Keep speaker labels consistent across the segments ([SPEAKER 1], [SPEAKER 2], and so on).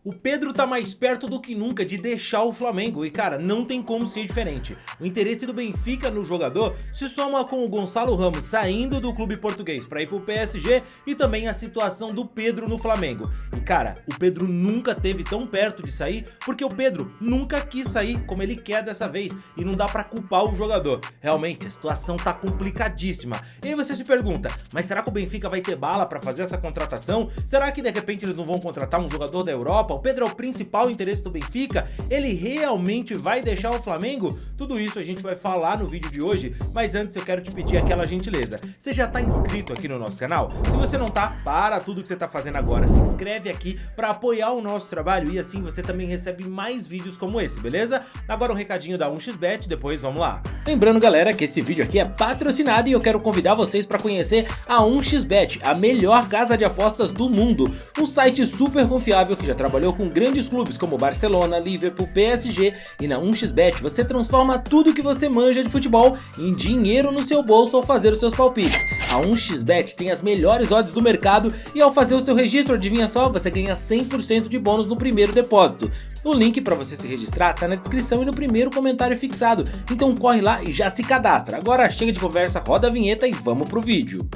[SPEAKER 1] O Pedro tá mais perto do que nunca de deixar o Flamengo e cara, não tem como ser diferente. O interesse do Benfica no jogador se soma com o Gonçalo Ramos saindo do clube português para ir pro PSG e também a situação do Pedro no Flamengo. E cara, o Pedro nunca teve tão perto de sair porque o Pedro nunca quis sair como ele quer dessa vez e não dá pra culpar o jogador. Realmente a situação tá complicadíssima. E aí você se pergunta, mas será que o Benfica vai ter bala pra fazer essa contratação? Será que de repente eles não vão contratar um jogador da Europa? O Pedro é o principal interesse do Benfica? Ele realmente vai deixar o Flamengo? Tudo isso a gente vai falar no vídeo de hoje, mas antes eu quero te pedir aquela gentileza. Você já tá inscrito aqui no nosso canal? Se você não tá, para tudo que você tá fazendo agora, se inscreve aqui pra apoiar o nosso trabalho e assim você também recebe mais vídeos como esse, beleza? Agora um recadinho da 1xBet, depois vamos lá.
[SPEAKER 2] Lembrando galera que esse vídeo aqui é patrocinado e eu quero convidar vocês para conhecer a 1xBet, a melhor casa de apostas do mundo. Um site super confiável que já trabalhou com grandes clubes como Barcelona, Liverpool, PSG e na 1xBet você transforma tudo que você manja de futebol em dinheiro no seu bolso ao fazer os seus palpites. A 1xBet tem as melhores odds do mercado e ao fazer o seu registro, adivinha só, você ganha 100% de bônus no primeiro depósito. O link para você se registrar tá na descrição e no primeiro comentário fixado, então corre lá e já se cadastra. Agora chega de conversa, roda a vinheta e vamos pro vídeo.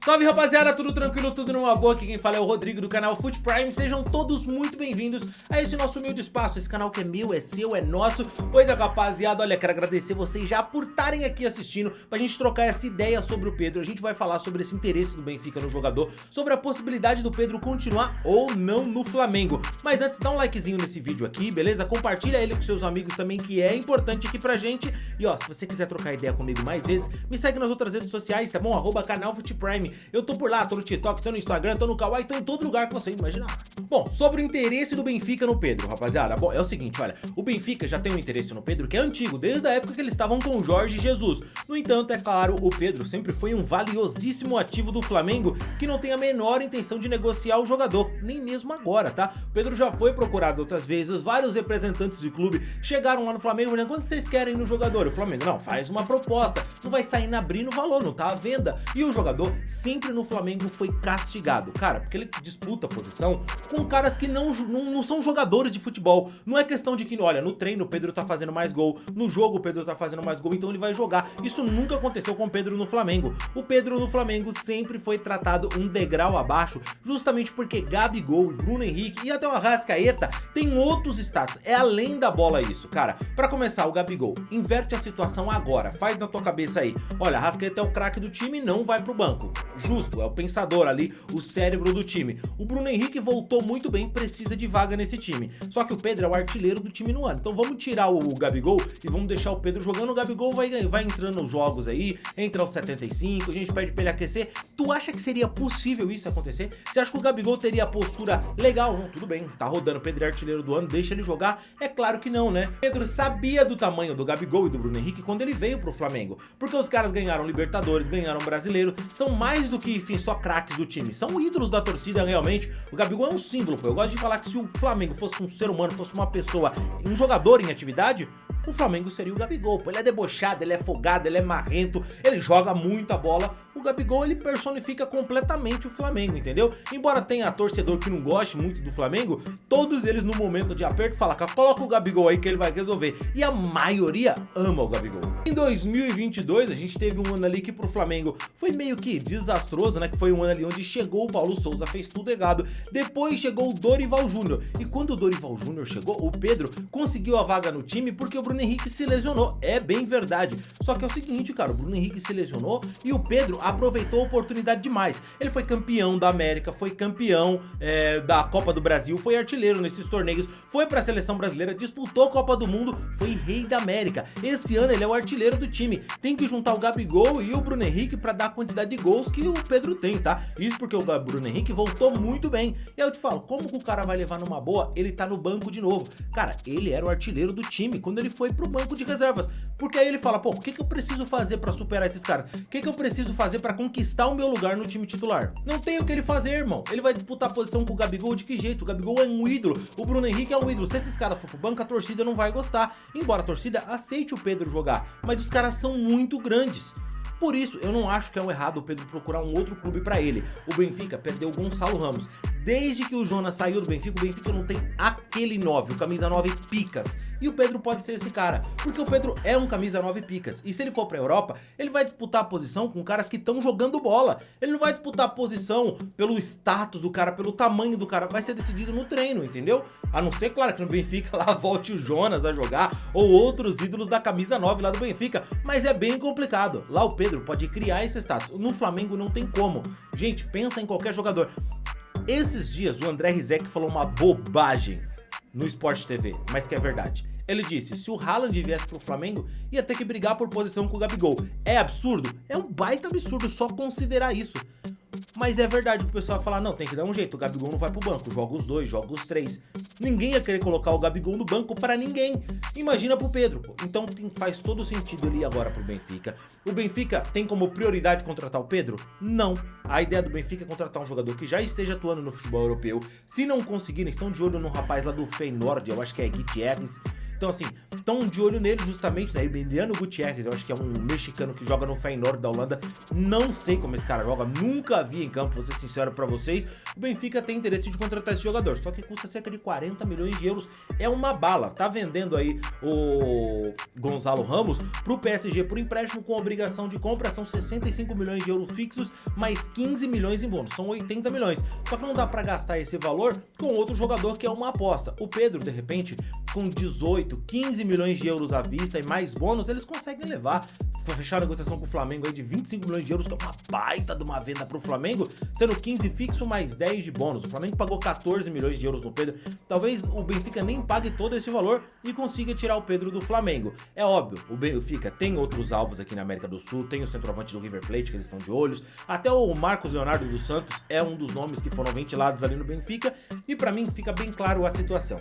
[SPEAKER 1] Salve rapaziada, tudo tranquilo, tudo numa boa? Aqui quem fala é o Rodrigo do canal FUT Prime. Sejam todos muito bem-vindos a esse nosso humilde espaço, esse canal que é meu, é seu, é nosso. Pois é rapaziada, olha, quero agradecer vocês já por estarem aqui assistindo pra gente trocar essa ideia sobre o Pedro. A gente vai falar sobre esse interesse do Benfica no jogador, sobre a possibilidade do Pedro continuar ou não no Flamengo. Mas antes, dá um likezinho nesse vídeo aqui, beleza? Compartilha ele com seus amigos também, que é importante aqui pra gente. E ó, se você quiser trocar ideia comigo mais vezes, me segue nas outras redes sociais, tá bom? @canal FUT Prime. Eu tô por lá, tô no TikTok, tô no Instagram, tô no Kawaii, tô em todo lugar que você imaginar. Bom, sobre o interesse do Benfica no Pedro, rapaziada. Bom, é o seguinte, olha, o Benfica já tem um interesse no Pedro que é antigo, desde a época que eles estavam com o Jorge Jesus. No entanto, é claro, o Pedro sempre foi um valiosíssimo ativo do Flamengo que não tem a menor intenção de negociar o jogador, nem mesmo agora, tá? O Pedro já foi procurado outras vezes, vários representantes de clube chegaram lá no Flamengo, né? Quanto vocês querem no jogador? O Flamengo, não, faz uma proposta, não vai sair na abrindo valor, não tá à venda. E o jogador sempre no Flamengo foi castigado, cara, porque ele disputa a posição com caras que não são jogadores de futebol. Não é questão de que, olha, no treino o Pedro tá fazendo mais gol, no jogo o Pedro tá fazendo mais gol, então ele vai jogar. Isso nunca aconteceu com o Pedro no Flamengo. O Pedro no Flamengo sempre foi tratado um degrau abaixo, justamente porque Gabigol, Bruno Henrique e até o Arrascaeta tem outros status. É além da bola isso, cara. Pra começar, o Gabigol, inverte a situação agora, faz na tua cabeça aí. Olha, Arrascaeta é o craque do time, não vai pro banco. Justo, é o pensador ali, o cérebro do time. O Bruno Henrique voltou muito bem, precisa de vaga nesse time. Só que o Pedro é o artilheiro do time no ano. Então vamos tirar o Gabigol e vamos deixar o Pedro jogando. O Gabigol vai entrando nos jogos aí, entra aos 75, a gente pede pra ele aquecer. Tu acha que seria possível isso acontecer? Você acha que o Gabigol teria a postura legal? Não, tudo bem, tá rodando, o Pedro é artilheiro do ano, deixa ele jogar? É claro que não, né? Pedro sabia do tamanho do Gabigol e do Bruno Henrique quando ele veio pro Flamengo, porque os caras ganharam Libertadores, ganharam Brasileiro, são mais do que, enfim, só craques do time, são ídolos da torcida realmente. O Gabigol é um símbolo, pô. Eu gosto de falar que se o Flamengo fosse um ser humano, fosse uma pessoa, um jogador em atividade, o Flamengo seria o Gabigol, pô. Ele é debochado, ele é folgado, ele é marrento, ele joga muita bola. O Gabigol, ele personifica completamente o Flamengo, entendeu? Embora tenha torcedor que não goste muito do Flamengo, todos eles no momento de aperto falam, coloca o Gabigol aí que ele vai resolver. E a maioria ama o Gabigol. Em 2022, a gente teve um ano ali que pro Flamengo foi meio que desastroso, né? Que foi um ano ali onde chegou o Paulo Souza, fez tudo errado. Depois chegou o Dorival Júnior. E quando o Dorival Júnior chegou, o Pedro conseguiu a vaga no time porque o Bruno Henrique se lesionou. É bem verdade. Só que é o seguinte, cara, o Bruno Henrique se lesionou e o Pedro aproveitou a oportunidade demais. Ele foi campeão da América, foi campeão da Copa do Brasil, foi artilheiro nesses torneios, foi pra seleção brasileira, disputou a Copa do Mundo, foi rei da América. Esse ano ele é o artilheiro do time. Tem que juntar o Gabigol e o Bruno Henrique pra dar a quantidade de gols que o Pedro tem, tá? Isso porque o Bruno Henrique voltou muito bem. E aí eu te falo, como que o cara vai levar numa boa? Ele tá no banco de novo. Cara, ele era o artilheiro do time quando ele foi pro banco de reservas. Porque aí ele fala, pô, o que eu preciso fazer pra superar esses caras? O que eu preciso fazer pra conquistar o meu lugar no time titular? Não tem o que ele fazer, irmão. Ele vai disputar a posição com o Gabigol de que jeito? O Gabigol é um ídolo, o Bruno Henrique é um ídolo. Se esses caras for pro banco, a torcida não vai gostar. Embora a torcida aceite o Pedro jogar, mas os caras são muito grandes. Por isso, eu não acho que é um errado o Pedro procurar um outro clube pra ele. O Benfica perdeu o Gonçalo Ramos. Desde que o Jonas saiu do Benfica, o Benfica não tem aquele 9, o camisa 9 picas. E o Pedro pode ser esse cara, porque o Pedro é um camisa 9 picas. E se ele for pra Europa, ele vai disputar a posição com caras que estão jogando bola. Ele não vai disputar a posição pelo status do cara, pelo tamanho do cara. Vai ser decidido no treino, entendeu? A não ser, claro, que no Benfica lá volte o Jonas a jogar ou outros ídolos da camisa 9 lá do Benfica. Mas é bem complicado. Lá o Pedro pode criar esse status. No Flamengo não tem como. Gente, pensa em qualquer jogador. Esses dias o André Rizek falou uma bobagem no Sport TV, mas que é verdade. Ele disse, se o Haaland viesse pro Flamengo, ia ter que brigar por posição com o Gabigol. É absurdo? É um baita absurdo só considerar isso. Mas é verdade que o pessoal fala, não, tem que dar um jeito, o Gabigol não vai pro banco, joga os dois, joga os três. Ninguém ia querer colocar o Gabigol no banco pra ninguém. Imagina pro Pedro, pô. Então faz todo sentido ele ir agora pro Benfica. O Benfica tem como prioridade contratar o Pedro? Não. A ideia do Benfica é contratar um jogador que já esteja atuando no futebol europeu. Se não conseguirem, estão de olho no rapaz lá do Feyenoord, eu acho que é Gutierrez. Então assim, estão de olho nele justamente, né, Emiliano Gutierrez, eu acho que é um mexicano que joga no Feyenoord da Holanda. Não sei como esse cara joga, nunca vi em campo, vou ser sincero pra vocês. O Benfica tem interesse de contratar esse jogador, só que custa cerca de 40 milhões de euros, é uma bala. Tá vendendo aí o Gonçalo Ramos pro PSG por empréstimo com obrigação de compra, são 65 milhões de euros fixos, mais 15 milhões em bônus, são 80 milhões. Só que não dá pra gastar esse valor com outro jogador que é uma aposta. O Pedro, de repente, com 18, 15 milhões de euros à vista e mais bônus, eles conseguem levar. Fechar a negociação com o Flamengo aí de 25 milhões de euros, que é uma baita de uma venda pro Flamengo, sendo 15 fixo mais 10 de bônus. O Flamengo pagou 14 milhões de euros no Pedro. Talvez o Benfica nem pague todo esse valor e consiga tirar o Pedro do Flamengo. É óbvio, o Benfica tem outros alvos aqui na América do Sul, tem o centroavante do River Plate, que eles estão de olhos. Até o Marcos Leonardo dos Santos é um dos nomes que foram ventilados ali no Benfica. E pra mim fica bem claro a situação.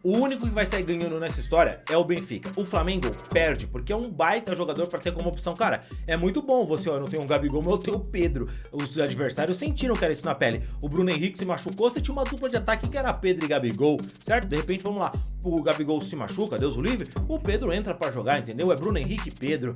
[SPEAKER 1] O único que vai sair ganhando nessa história é o Benfica. O Flamengo perde, porque é um baita jogador pra ter como opção. Cara, é muito bom você, ó, eu não tenho um Gabigol, mas eu tenho o Pedro. Os adversários sentiram que era isso na pele. O Bruno Henrique se machucou, você tinha uma dupla de ataque que era Pedro e Gabigol, certo? De repente, vamos lá, o Gabigol se machuca, Deus o livre, o Pedro entra pra jogar, entendeu? É Bruno Henrique e Pedro.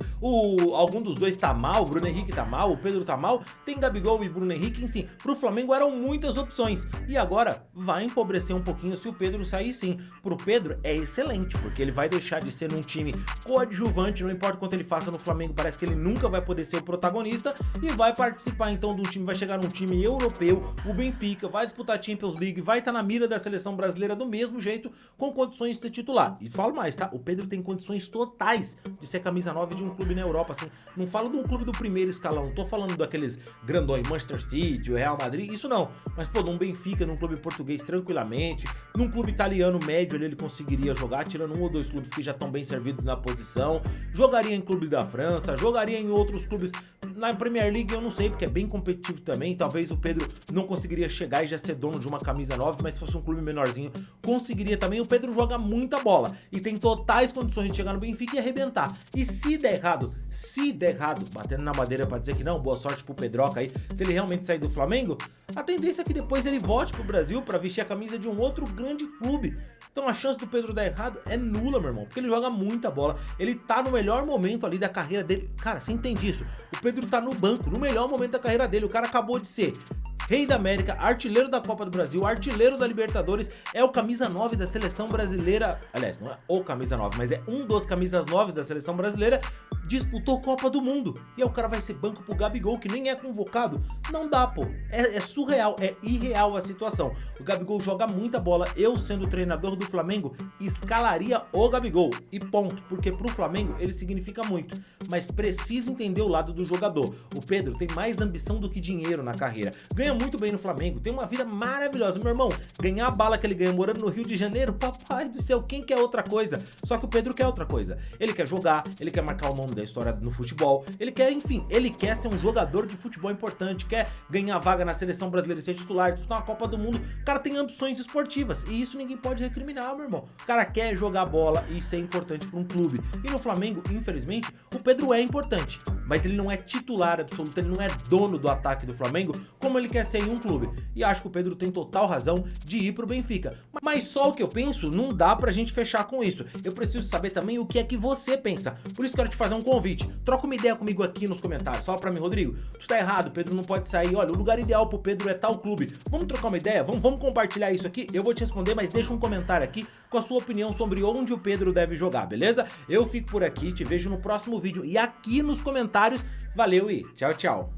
[SPEAKER 1] Algum dos dois tá mal, o Bruno Henrique tá mal, o Pedro tá mal, tem Gabigol e Bruno Henrique, enfim. Pro Flamengo eram muitas opções. E agora vai empobrecer um pouquinho se o Pedro sair, sim. Pro Pedro é excelente, porque ele vai deixar de ser num time coadjuvante, não importa quanto ele faça no Flamengo, parece que ele nunca vai poder ser o protagonista e vai participar então do time, vai chegar num time europeu, o Benfica, vai disputar a Champions League, vai estar na mira da seleção brasileira do mesmo jeito, com condições de ser titular. E falo mais, tá? O Pedro tem condições totais de ser camisa 9 de um clube na Europa, assim, não falo de um clube do primeiro escalão, não tô falando daqueles grandões, Manchester City, o Real Madrid, isso não, mas pô, num Benfica, num clube português tranquilamente, num clube italiano médio ele conseguiria jogar, tirando um ou dois clubes que já estão bem servidos na posição, jogaria em clubes da França, jogaria em outros clubes, na Premier League eu não sei, porque é bem competitivo também, talvez o Pedro não conseguiria chegar e já ser dono de uma camisa 9, mas se fosse um clube menorzinho, conseguiria também. O Pedro joga muita bola e tem totais condições de chegar no Benfica e arrebentar, e se der errado, batendo na madeira pra dizer que não, boa sorte pro Pedroca aí, se ele realmente sair do Flamengo, a tendência é que depois ele volte pro Brasil pra vestir a camisa de um outro grande clube. Então a chance do Pedro dar errado é nula, meu irmão, porque ele joga muita bola, ele tá no melhor momento ali da carreira dele. Cara, você entende isso? O Pedro tá no banco, no melhor momento da carreira dele, o cara acabou de ser Rei da América, artilheiro da Copa do Brasil, artilheiro da Libertadores, é o camisa 9 da seleção brasileira, aliás, não é o camisa 9, mas é um dos camisas 9 da seleção brasileira, disputou Copa do Mundo, e aí o cara vai ser banco pro Gabigol, que nem é convocado. Não dá, pô, é surreal, é irreal a situação. O Gabigol joga muita bola, eu sendo treinador do Flamengo, escalaria o Gabigol, e ponto, porque pro Flamengo ele significa muito, mas precisa entender o lado do jogador. O Pedro tem mais ambição do que dinheiro na carreira, ganha muito bem no Flamengo, tem uma vida maravilhosa, meu irmão, ganhar a bala que ele ganha morando no Rio de Janeiro, papai do céu, quem quer outra coisa? Só que o Pedro quer outra coisa, ele quer jogar, ele quer marcar o nome da história no futebol, ele quer, enfim, ele quer ser um jogador de futebol importante, quer ganhar vaga na seleção brasileira e ser titular, disputar uma Copa do Mundo. O cara tem ambições esportivas e isso ninguém pode recriminar, meu irmão. O cara quer jogar bola e ser importante para um clube, e no Flamengo, infelizmente, o Pedro é importante, mas ele não é titular absoluto, ele não é dono do ataque do Flamengo como ele quer ser em um clube. E acho que o Pedro tem total razão de ir pro Benfica. Mas só o que eu penso, não dá pra gente fechar com isso. Eu preciso saber também o que é que você pensa. Por isso quero te fazer um convite. Troca uma ideia comigo aqui nos comentários. Fala pra mim, Rodrigo, tu tá errado, Pedro não pode sair. Olha, o lugar ideal pro Pedro é tal clube. Vamos trocar uma ideia? Vamos compartilhar isso aqui? Eu vou te responder, mas deixa um comentário aqui com a sua opinião sobre onde o Pedro deve jogar, beleza? Eu fico por aqui, te vejo no próximo vídeo e aqui nos comentários. Valeu e tchau, tchau.